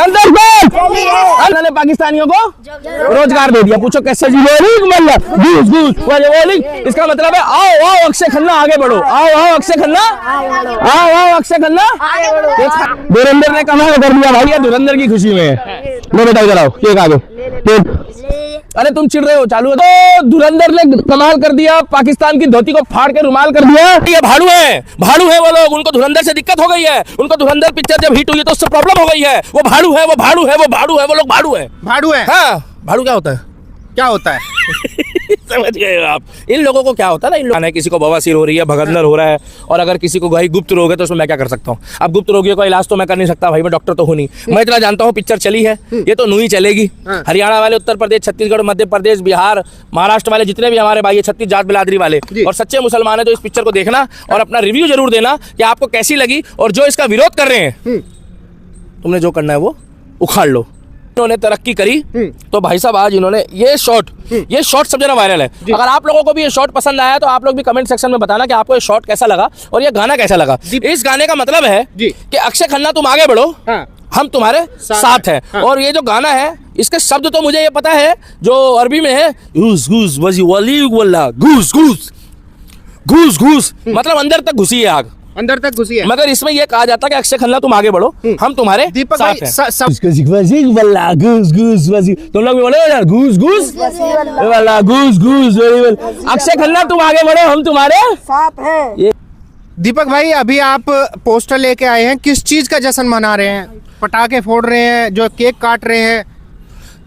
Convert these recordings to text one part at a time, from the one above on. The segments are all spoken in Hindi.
अंदर ने पाकिस्तानियों को रोजगार दे दिया। पूछो कैसे जी? घूस घूस बोलिंग, इसका मतलब है आओ आओ अक्षय खन्ना आगे बढ़ो, आओ आओ अक्षय खन्ना, आओ आओ अक्षय खन्ना। धुरंधर ने कमाल कर दिया भाई, धुरंधर की खुशी में लो बेटा इधर आओ, केक आ गए। अरे तुम चिढ़ रहे हो, चालू तो धुरंधर ने कमाल कर दिया, पाकिस्तान की धोती को फाड़ के रुमाल कर दिया। ये भाड़ू है वो लोग, उनको धुरंधर से दिक्कत हो गई है, उनको धुरंधर पिक्चर जब हिट हुई तो उससे प्रॉब्लम हो गई है। वो भाड़ू है, वो भाड़ू है, वो भाड़ू है, वो लोग भाड़ू है। भाड़ू है? हाँ, भाड़ू क्या होता है? क्या होता है? समझ गए आप? इन लोगों को क्या होता है ना, इन लोगों किसी को बवासीर हो रही है, भगदड़ हो रहा है, और अगर किसी को भाई गुप्त रोग है तो उसमें मैं क्या कर सकता हूँ? अब गुप्त रोगियों का इलाज तो मैं कर नहीं सकता भाई, मैं डॉक्टर तो हूँ नहीं। मैं इतना जानता हूँ पिक्चर चली है, ये तो नई चलेगी। हरियाणा वाले, उत्तर प्रदेश, छत्तीसगढ़, मध्य प्रदेश, बिहार, महाराष्ट्र वाले जितने भी हमारे भाई, छत्तीस जाट बिरादरी वाले और सच्चे मुसलमान है, तो इस पिक्चर को देखना और अपना रिव्यू जरूर देना कि आपको कैसी लगी। और जो इसका विरोध कर रहे हैं, तुमने जो करना है वो उखाड़ लो। इन्होंने तरक्की करी तो भाई साहब आज इन्होंने ये शॉट सब जना वायरल है। अगर आप लोगों को भी ये शॉट पसंद आया तो आप लोग भी कमेंट सेक्शन में बताना कि आपको ये शॉट कैसा लगा और ये गाना कैसा लगा। इस गाने का मतलब है कि अक्षय खन्ना तुम आगे बढ़ो, हम तुम्हारे साथ हैं। और ये जो गाना है इसके शब्द तो मुझे ये पता है जो अरबी में है, घूस घूस वजी वाली वल्ला, घूस घूस घूस घूस, मतलब अंदर तक घुसी है आग, अंदर तक घुसी है। मगर इसमें यह कहा जाता है कि अक्षय खन्ना तुम आगे बढ़ो, हम तुम्हारे साथ हैं। तुम लोग भी बोलो यार, घूस घूस वाला, घूस घूस, अक्षय खन्ना तुम आगे बढ़ो, हम तुम्हारे साथ हैं। दीपक भाई, अभी आप पोस्टर लेके आए हैं, किस चीज का जश्न मना रहे हैं? पटाखे फोड़ रहे हैं, जो केक काट रहे हैं?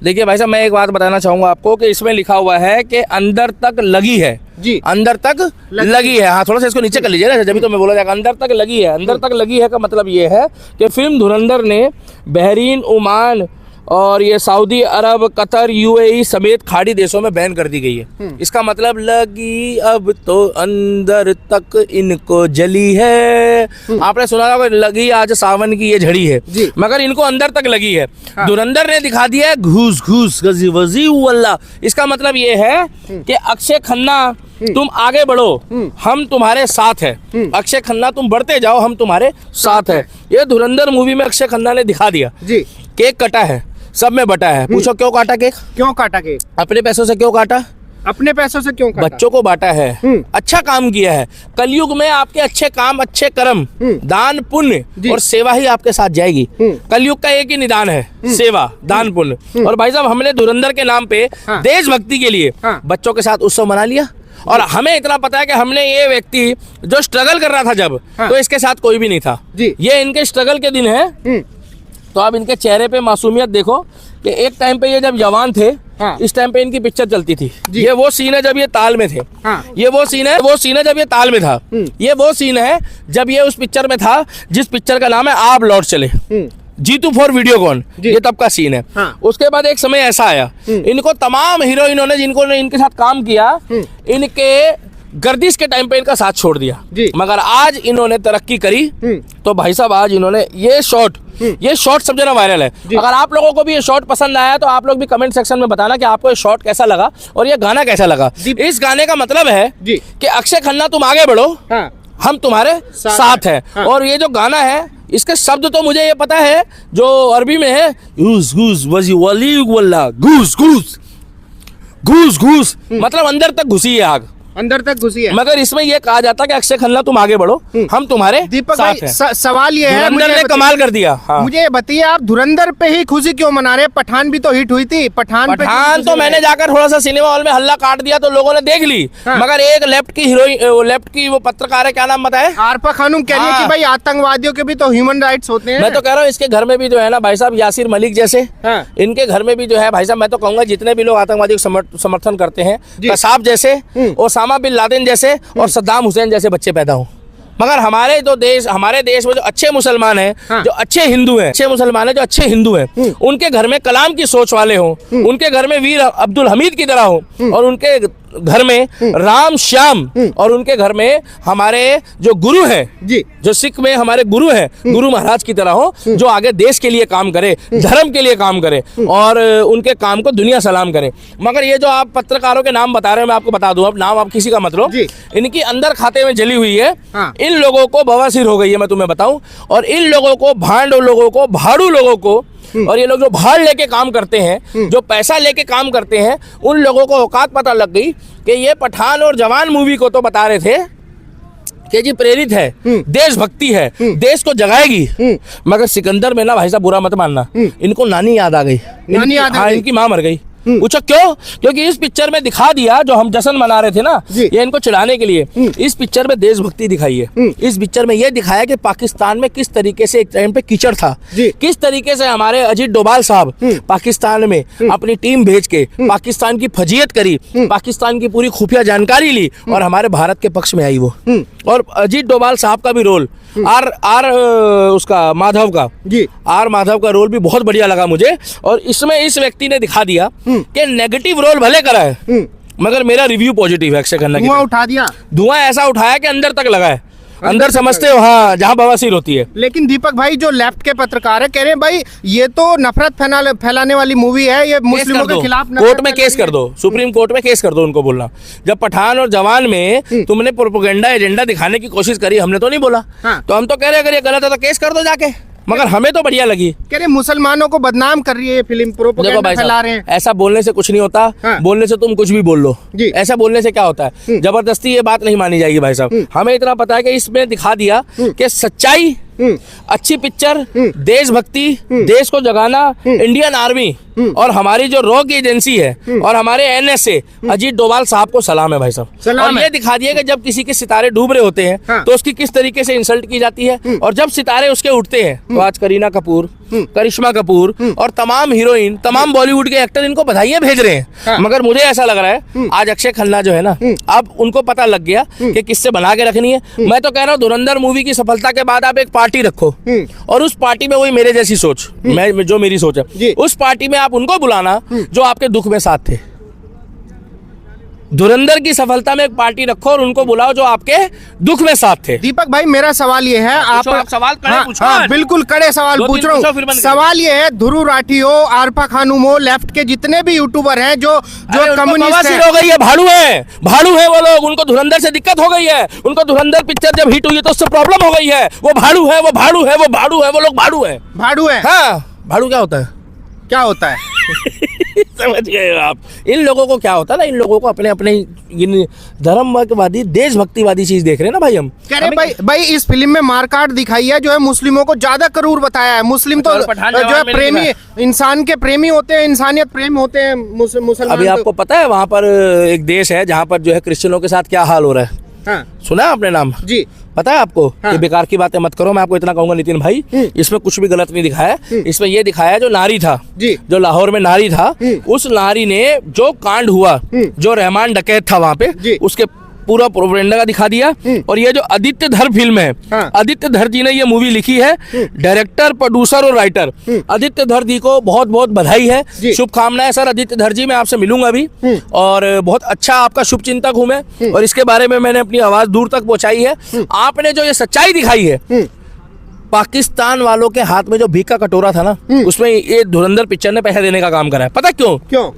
देखिए भाई साहब, मैं एक बात बताना चाहूंगा आपको कि इसमें लिखा हुआ है कि अंदर तक लगी है जी, अंदर तक लगी है। हाँ, थोड़ा सा इसको नीचे कर लीजिए ना, जब तो मैं बोला जाएगा अंदर तक लगी है। अंदर तक लगी है का मतलब ये है कि फिल्म धुरंधर ने बहरीन, ओमान और ये सऊदी अरब, कतर, यूएई समेत खाड़ी देशों में बैन कर दी गई है। इसका मतलब लगी अब तो अंदर तक इनको जली है। आपने सुना होगा लगी आज सावन की ये झड़ी है, मगर इनको अंदर तक लगी है। हाँ। धुरंधर ने दिखा दिया है घूस घूस गजी वजी वल्ला। इसका मतलब ये है कि अक्षय खन्ना तुम आगे बढ़ो, हम तुम्हारे साथ हैं। अक्षय खन्ना तुम बढ़ते जाओ, हम तुम्हारे साथ हैं। ये धुरंधर मूवी में अक्षय खन्ना ने दिखा दिया। केक कटा है, सब में बटा है। पूछो क्यों काटा केक? क्यों काटा केक? अपने पैसों से क्यों काटा? अपने पैसों से क्यों काटा? बच्चों को बांटा है, अच्छा काम किया है। कलयुग में आपके अच्छे काम, अच्छे कर्म, दान, पुण्य और सेवा ही आपके साथ जाएगी। कलयुग का एक ही निदान है, सेवा, दान, पुण्य। और भाई साहब, हमने धुरंधर के नाम पे देशभक्ति के लिए बच्चों के साथ उत्सव मना लिया। और हमें इतना पता है कि हमने ये व्यक्ति जो स्ट्रगल कर रहा था जब, तो इसके साथ कोई भी नहीं था। ये इनके स्ट्रगल के दिन है। तो आप इनके चेहरे पे मासूमियत देखो कि एक टाइम पे ये जब जवान थे, इस टाइम पे इनकी पिक्चर चलती थी। ये वो सीन है जब ये ताल में थे। ये वो सीन है जब ये ताल में था। ये वो सीन है जब ये उस पिक्चर में था जिस पिक्चर का नाम है आप लौट चले, जीतू फॉर वीडियोकॉन। ये तब का सीन है। उसके बाद एक समय ऐसा आया, इनको तमाम हीरोइनों ने जिनको इनके साथ काम किया, इनके गर्दिश के टाइम पे इनका साथ छोड़ दिया। मगर आज इन्होंने तरक्की करी तो भाई साहब आज इन्होंने ये शॉट सब जना वायरल है। अगर आप लोगों को भी ये शॉट पसंद आया तो आप लोग भी कमेंट सेक्शन में बताना कि आपको ये शॉट कैसा लगा और ये गाना कैसा लगा। इस गाने का मतलब है कि अक्षय खन्ना तुम आगे बढ़ो, हम तुम्हारे साथ हैं। और ये जो गाना है इसके शब्द तो मुझे ये पता है जो अरबी में है, घूस घूस वजी वाली वल्ला, घूस घूस घूस घूस, मतलब अंदर तक घुसी है आग, अंदर तक घुसी है। मगर इसमें यह कहा जाता है कि अक्षय खन्ना तुम आगे बढ़ो, हम तुम्हारे दीपक साथ भाई, हैं। सवाल ये है, धुरंधर ने कमाल कर दिया। हाँ। मुझे बताइए, आप धुरंधर पे ही खुशी क्यों मना रहे? पठान भी तो हिट हुई थी। पठान तो मैंने जाकर थोड़ा सा सिनेमा हॉल में हल्ला काट दिया तो लोगों ने देख ली। मगर एक लेफ्ट की हीरोइन, लेफ्ट की वो पत्रकार है, क्या नाम बताए, आरपा खानूम, कह रही है कि भाई आतंकवादियों के भी तो ह्यूमन राइट्स होते हैं। मैं तो कह रहा हूँ इसके घर में भी जो है ना भाई साहब, यासिर मलिक जैसे, इनके घर में भी जो है भाई साहब, मैं तो कहूंगा जितने भी लोग आतंकवादी को समर्थन करते हैं, कसाब जैसे, ओसामा बिन लादेन जैसे और सद्दाम हुसैन जैसे बच्चे पैदा हो। मगर हमारे देश में जो अच्छे मुसलमान हैं, जो अच्छे हिंदू हैं, अच्छे मुसलमान हैं, जो अच्छे हिंदू हैं, उनके घर में कलाम की सोच वाले हों, उनके घर में वीर अब्दुल हमीद की तरह हो और उनके घर में राम श्याम और उनके घर में हमारे जो गुरु हैं जी, जो सिख में हमारे गुरु हैं, गुरु महाराज की तरह हो, जो आगे देश के लिए काम करे, धर्म के लिए काम करे और उनके काम को दुनिया सलाम करे। मगर ये जो आप पत्रकारों के नाम बता रहे हैं, मैं आपको बता दूं, अब नाम आप किसी का मत लो, इनकी अंदर खाते में जली हुई है। हाँ। इन लोगों को बवासीर हो गई है, मैं तुम्हें बताऊं, और इन लोगों को, भांड लोगों को, भाड़ू लोगों को, और ये लोग जो भाड़ लेके काम करते हैं, जो पैसा लेके काम करते हैं, उन लोगों को औकात पता लग गई कि ये पठान और जवान मूवी को तो बता रहे थे कि जी प्रेरित है, देशभक्ति है, देश को जगाएगी, मगर सिकंदर में ना भाई साहब बुरा मत मानना, इनको नानी याद आ गई। नानी याद आ गई? इनकी माँ मर गई। पूछो क्यों? क्योंकि इस पिक्चर में दिखा दिया, जो हम जश्न मना रहे थे ना, ये इनको चिढ़ाने के लिए, इस पिक्चर में देशभक्ति दिखाई है। इस पिक्चर में ये दिखाया कि पाकिस्तान में किस तरीके से एक टाइम पे कीचड़ था, किस तरीके से हमारे अजीत डोभाल साहब पाकिस्तान में अपनी टीम भेज के पाकिस्तान की फजीयत करी, पाकिस्तान की पूरी खुफिया जानकारी ली और हमारे भारत के पक्ष में आई वो। और अजीत डोभाल साहब का भी रोल, उसका माधव का, आर माधव का रोल भी बहुत बढ़िया लगा मुझे। और इसमें इस व्यक्ति ने दिखा दिया कि नेगेटिव रोल भले करा है, मगर मेरा रिव्यू पॉजिटिव है अक्षय खन्ना की। धुआं उठा दिया, धुआं ऐसा उठाया कि अंदर तक लगा है, अंदर समझते हो, हाँ, जहाँ बवासीर होती है। लेकिन दीपक भाई, जो लेफ्ट के पत्रकार है, कह रहे हैं भाई ये तो नफरत फैलाने वाली मूवी है, ये मुस्लिमों के खिलाफ कोर्ट में केस कर दो, सुप्रीम कोर्ट में केस कर दो उनको। बोलना जब पठान और जवान में तुमने प्रोपेगेंडा एजेंडा दिखाने की कोशिश करी, हमने तो नहीं बोला। तो हम तो कह रहे अगर ये गलत है तो केस कर दो जाके, मगर हमें तो बढ़िया लगी। कह रहे मुसलमानों को बदनाम कर रही है ये फिल्म, प्रोपेगेंडा फैला रहे हैं। ऐसा बोलने से कुछ नहीं होता। बोलने से तुम कुछ भी बोल लो, ऐसा बोलने से क्या होता है? जबरदस्ती ये बात नहीं मानी जाएगी भाई साहब। हमें इतना पता है कि इसमें दिखा दिया कि सच्चाई, अच्छी पिक्चर, देशभक्ति, देश को जगाना, इंडियन आर्मी और हमारी जो रॉ की एजेंसी है और हमारे एनएसए अजीत डोभाल साहब को सलाम है भाई साहब। और ये दिखा दिया कि जब किसी के सितारे डूब रहे होते हैं तो उसकी किस तरीके से इंसल्ट की जाती है, और जब सितारे उसके उठते हैं तो आज करीना कपूर, करिश्मा कपूर और तमाम हीरोइन, तमाम बॉलीवुड के एक्टर इनको बधाइयां भेज रहे हैं। मगर मुझे ऐसा लग रहा है आज अक्षय खन्ना जो है ना, अब उनको पता लग गया कि किससे बना के रखनी है। मैं तो कह रहा हूँ धुरंधर मूवी की सफलता के बाद आप एक पार्टी रखो और उस पार्टी में वही मेरे जैसी सोच, मैं जो मेरी सोच है, उस पार्टी में आप उनको बुलाना जो आपके दुख में साथ थे। धुरंधर की सफलता में एक पार्टी रखो और उनको बुलाओ जो आपके दुख में साथ थे। दीपक भाई, मेरा सवाल ये है, आप सवाल कड़े पूछो। बिल्कुल कड़े सवाल पूछ रहा हूँ। सवाल ये है, ध्रुव राठी हो, आरफा खानूम हो, लेफ्ट के जितने भी यूट्यूबर हैं जो कम्युनिस्ट हो गई है, भाड़ू है वो लोग, उनको धुरंधर से दिक्कत हो गई है, उनको धुरंधर पिक्चर जब हिट हुई है तो उससे प्रॉब्लम हो गई है। वो भाड़ू है, वो भाड़ू है, वो भाड़ू है, वो लोग भाड़ू है। भाड़ू है? हाँ, भाड़ू क्या होता है? क्या होता है? समझ गए आप? इन लोगों को क्या होता है ना, इन लोगों को अपने अपने धर्मवादी, देशभक्तिवादी चीज देख रहे हैं ना भाई। हम कह रहे भाई इस फिल्म में मारकाट दिखाई है, जो है मुस्लिमों को ज्यादा क्रूर बताया है। मुस्लिम तो जो है प्रेमी, इंसान के प्रेमी होते हैं, इंसानियत प्रेम होते हैं मुसलमान। अभी आपको पता है वहाँ पर एक देश है जहाँ पर जो है क्रिश्चियनों के साथ क्या हाल हो रहा है? सुना है आपने नाम? जी। पता है आपको? ये बेकार की बातें मत करो, मैं आपको इतना कहूंगा नितिन भाई, इसमें कुछ भी गलत नहीं दिखाया। इसमें ये दिखाया जो नारी था, जो लाहौर में नारी था, उस नारी ने जो कांड हुआ, जो रहमान डकैत था वहाँ पे, उसके पूरा प्रोपेगेंडा का दिखा दिया। और ये जो आदित्य धर फिल्म है, आदित्य धर जी ने ये मूवी लिखी है, डायरेक्टर, प्रोड्यूसर और राइटर आदित्य धर जी को बहुत बहुत बधाई है, शुभकामनाएं सर आदित्य धर जी। मैं आपसे मिलूंगा अभी और बहुत अच्छा आपका शुभ चिंतक हूं मैं, और इसके बारे में मैंने अपनी आवाज दूर तक पहुंचाई है। आपने जो ये सच्चाई दिखाई है, पाकिस्तान वालों के हाथ में जो भीख का कटोरा था ना, उसमें ये धुरंधर पिक्चर ने पैसा देने का काम करा है। पता क्यों?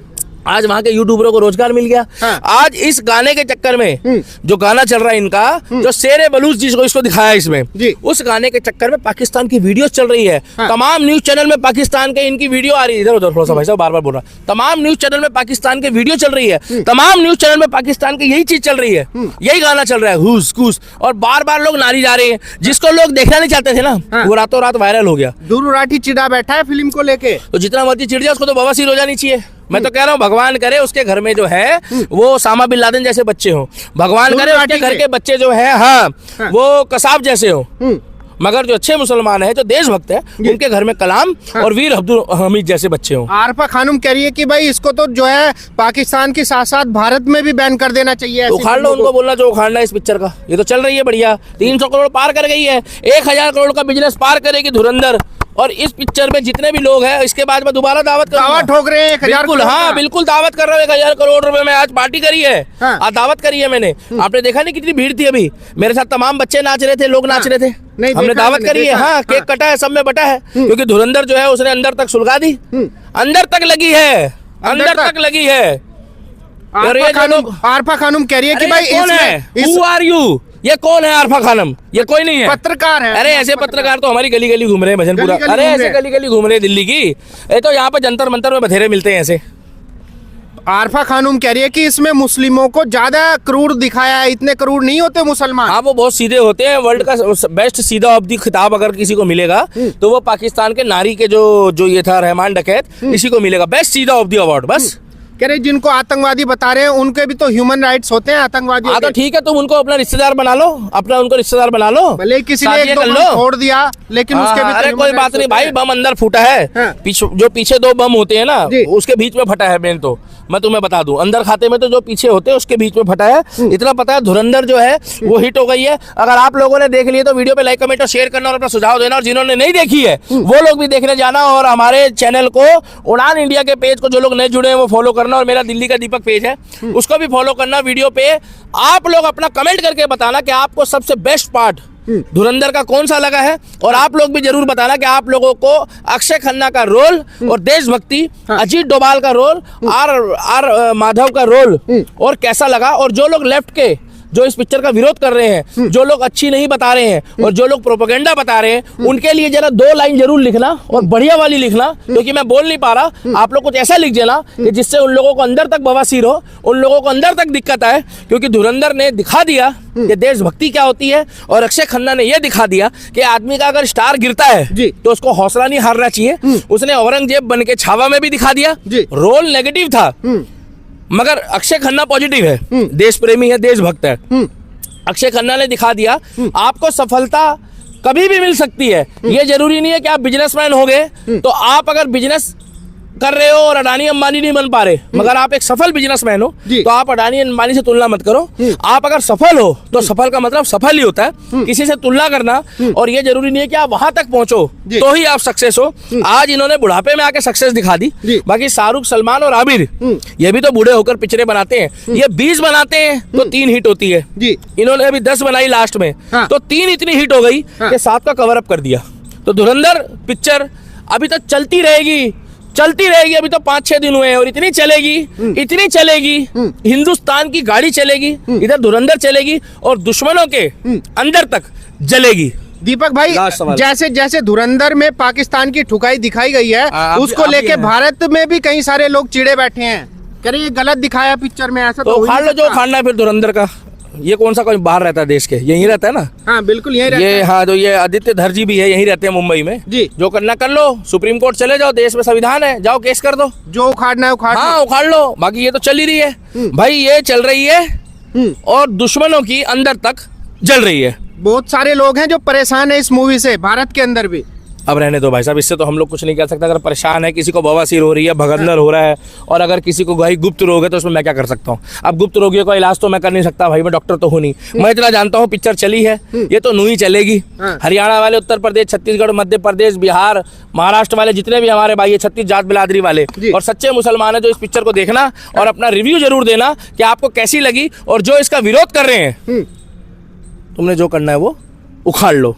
आज वहाँ के यूट्यूबरों को रोजगार मिल गया। आज इस गाने के चक्कर में जो गाना चल रहा है इनका, जो शेरे बलूच जिसको इसको दिखाया इसमें, उस गाने के चक्कर में पाकिस्तान की वीडियोस चल रही है। तमाम न्यूज चैनल में पाकिस्तान के इनकी वीडियो आ रही है। इधर उधर थोड़ा सा भाई साहब, बार-बार बोल रहा, तमाम न्यूज चैनल में पाकिस्तान के वीडियो चल रही है, तमाम न्यूज चैनल में पाकिस्तान की यही चीज चल रही है, यही गाना चल रहा है, हुस कुस, और बार-बार लोग नारी जा रहे हैं, जिसको लोग देखना नहीं चाहते थे ना, वो रातों रात वायरल हो गया। ध्रुव राठी चिढ़ा बैठा है फिल्म को लेके, तो जितना मर्जी चिढ़ जाए, उसको तो बवासीर हो जानी चाहिए। मैं तो कह रहा हूँ भगवान करे उसके घर में जो है वो ओसामा बिन लादेन जैसे बच्चे हो, भगवान करे उसके घर के बच्चे जो है, हाँ, वो कसाब जैसे हो। मगर जो अच्छे मुसलमान है, जो देशभक्त है, उनके घर में कलाम और वीर अब्दुल हमीद जैसे बच्चे हों। आरफा खानूम कह रही है कि भाई इसको तो जो है पाकिस्तान के साथ साथ भारत में भी बैन कर देना चाहिए। उखाड़ लो उनको, बोलना जो उखाड़ना है इस पिक्चर का। ये तो चल रही है बढ़िया, 300 करोड़ पार कर गई है, 1000 करोड़ का बिजनेस पार करेगी धुरंधर, और इस पिक्चर में जितने भी लोग हैं, इसके बाद मैं दोबारा दावत करूंगा। दावा ठोक रहे हैं 1000 बिल्कुल, करोड़ हाँ का। बिल्कुल दावत कर रहा हूँ। 1000 करोड़ रुपए में आज पार्टी करी है। हाँ। आज दावत करी है मैंने। आपने देखा नहीं कितनी भीड़ थी अभी? मेरे साथ तमाम बच्चे नाच रहे थे, लोग नाच रहे थे। नहीं, हमने देखा दावत मैंने, करी है। देखा। हाँ, केक कटा है, सब में बटा है, क्योंकि धुरंधर जो है उसने अंदर तक सुलगा दी। अंदर तक लगी है, अंदर तक लगी है। और ये जो लोग आरफा खानम कह रही है कि अरे भाई ये कौन है? Who are you? ये कौन है आरफा खानम? ये कोई नहीं है, पत्रकार है। अरे ऐसे पत्रकार तो हमारी गली गली घूम रहे हैं भजनपुरा। गली-गली अरे घूम ऐसे रहे हैं। गली गली घूम रहे हैं दिल्ली की। ये तो यहाँ पे जंतर मंतर में बथेरे मिलते हैं ऐसे। आरफा खानम कह रही है कि इसमें मुस्लिमों को ज्यादा क्रूर दिखाया है, इतने क्रूर नहीं होते मुसलमान। हाँ, वो बहुत सीधे होते हैं। वर्ल्ड का बेस्ट सीधा ऑफ दी खिताब अगर किसी को मिलेगा तो वो पाकिस्तान के नारी के जो ये था रहमान डकैत, इसी को मिलेगा बेस्ट सीधा ऑफ दी अवार्ड। बस कह रहे जिनको आतंकवादी बता रहे हैं उनके भी तो ह्यूमन राइट्स होते हैं आतंकवादी। हाँ तो ठीक है, तुम उनको अपना रिश्तेदार बना लो, अपना उनको रिश्तेदार बना लो। भले किसी ने शादी एक दो कर बम लो। फोड़ दिया, लेकिन उसके भी तो अरे human कोई rights बात नहीं होते भाई, हैं। बम अंदर फूटा है। हाँ। जो पीछे दो बम होते हैं ना, जी। उसके बीच में फटा है। मेन तो मैं तुम्हें बता दूं, अंदर खाते में तो जो पीछे होते हैं उसके बीच में फटा है। इतना पता है धुरंधर जो है वो हिट हो गई है। अगर आप लोगों ने देख लिया तो वीडियो पे लाइक कमेंट और शेयर करना और अपना सुझाव देना, और जिन्होंने नहीं देखी है वो लोग भी देखने जाना, और हमारे चैनल को उड़ान इंडिया के पेज को जो लोग नहीं जुड़े हैं वो फॉलो करना, और मेरा दिल्ली का दीपक पेज है उसको भी फॉलो करना। वीडियो पे आप लोग अपना कमेंट करके बताना कि आपको सबसे बेस्ट पार्ट धुरंधर का कौन सा लगा है, और आप लोग भी जरूर बताना कि आप लोगों को अक्षय खन्ना का रोल और देशभक्ति, अजीत डोभाल का रोल, आर माधव का रोल और कैसा लगा। और जो लोग लेफ्ट के जो इस पिक्चर का विरोध कर रहे हैं, जो लोग अच्छी नहीं बता रहे हैं और जो लोग प्रोपेगेंडा बता रहे हैं, उनके लिए जरा 2 लाइन जरूर लिखना, और बढ़िया वाली लिखना, क्योंकि मैं बोल नहीं पा रहा। आप लोग कुछ ऐसा लिख देना कि जिससे उन लोगों को अंदर तक बवासीर हो, उन लोगों को अंदर तक दिक्कत आए, क्योंकि धुरंधर ने दिखा दिया कि देशभक्ति क्या होती है, और अक्षय खन्ना ने यह दिखा दिया कि आदमी का अगर स्टार गिरता है जी। तो उसको हौसला नहीं हारना चाहिए। उसने औरंगजेब बन के छावा में भी दिखा दिया, रोल नेगेटिव था मगर अक्षय खन्ना पॉजिटिव है, देश प्रेमी है, देशभक्त है। अक्षय खन्ना ने दिखा दिया आपको सफलता कभी भी मिल सकती है। ये जरूरी नहीं है कि आप बिजनेसमैन हो गए तो आप अगर बिजनेस कर रहे हो और अडानी अंबानी नहीं बन पा रहे, मगर आप एक सफल बिजनेसमैन हो तो आप अडानी अंबानी से तुलना मत करो। आप अगर सफल हो तो सफल का मतलब सफल ही होता है, किसी से तुलना करना। और ये जरूरी नहीं है कि आप वहां तक पहुंचो तो ही आप सक्सेस हो। आज इन्होंने बुढ़ापे में आके सक्सेस दिखा दी। बाकी शाहरुख, सलमान और आमिर ये भी तो बूढ़े होकर पिक्चरें बनाते हैं। ये 20 बनाते हैं तो 3 हिट होती है। इन्होंने अभी 10 बनाई लास्ट में, तो 3 इतनी हिट हो गई कि 7 का कवर अप कर दिया। तो धुरंधर पिक्चर अभी तक चलती रहेगी। अभी तो 5-6 दिन हुए हैं और इतनी चलेगी हिंदुस्तान की गाड़ी चलेगी, इधर धुरंधर चलेगी और दुश्मनों के अंदर तक जलेगी। दीपक भाई, जैसे जैसे धुरंधर में पाकिस्तान की ठुकाई दिखाई गई है, उसको लेके भारत में भी कई सारे लोग चिढ़े बैठे हैं, कह रहे ये गलत दिखाया पिक्चर में, ऐसा तो उखाड़ लो जो उखाड़ना है फिर धुरंधर का। ये कौन सा कोई बाहर रहता है देश के, यहीं रहता है ना? हाँ बिल्कुल यहीं रहता है। हाँ, तो ये आदित्य धर जी भी है, यहीं रहते हैं मुंबई में जी। जो करना कर लो, सुप्रीम कोर्ट चले जाओ, देश में संविधान है, जाओ केस कर दो, जो उखाड़ना है उखाड़। हाँ उखाड़ लो। बाकी ये तो चल ही रही है भाई, ये चल रही है और दुश्मनों की अंदर तक जल रही है। बहुत सारे लोग हैं जो परेशान है इस मूवी से, भारत के अंदर भी। अब रहने दो भाई साहब, इससे तो हम लोग कुछ नहीं कर सकते। अगर परेशान है, किसी को बवासीर हो रही है, भगदड़ हो रहा है, और अगर किसी को भाई गुप्त रोग है तो उसमें मैं क्या कर सकता हूँ? अब गुप्त रोगियों का इलाज तो मैं कर नहीं सकता भाई, मैं डॉक्टर तो हूँ नहीं। मैं इतना जानता हूँ पिक्चर चली है, ये तो नूही चलेगी। हरियाणा वाले, उत्तर प्रदेश, छत्तीसगढ़, मध्य प्रदेश, बिहार, महाराष्ट्र वाले जितने भी हमारे भाई है, 36 जात बिरादरी वाले और सच्चे मुसलमान है, जो इस पिक्चर को देखना और अपना रिव्यू जरूर देना कि आपको कैसी लगी। और जो इसका विरोध कर रहे हैं, तुमने जो करना है वो उखाड़ लो।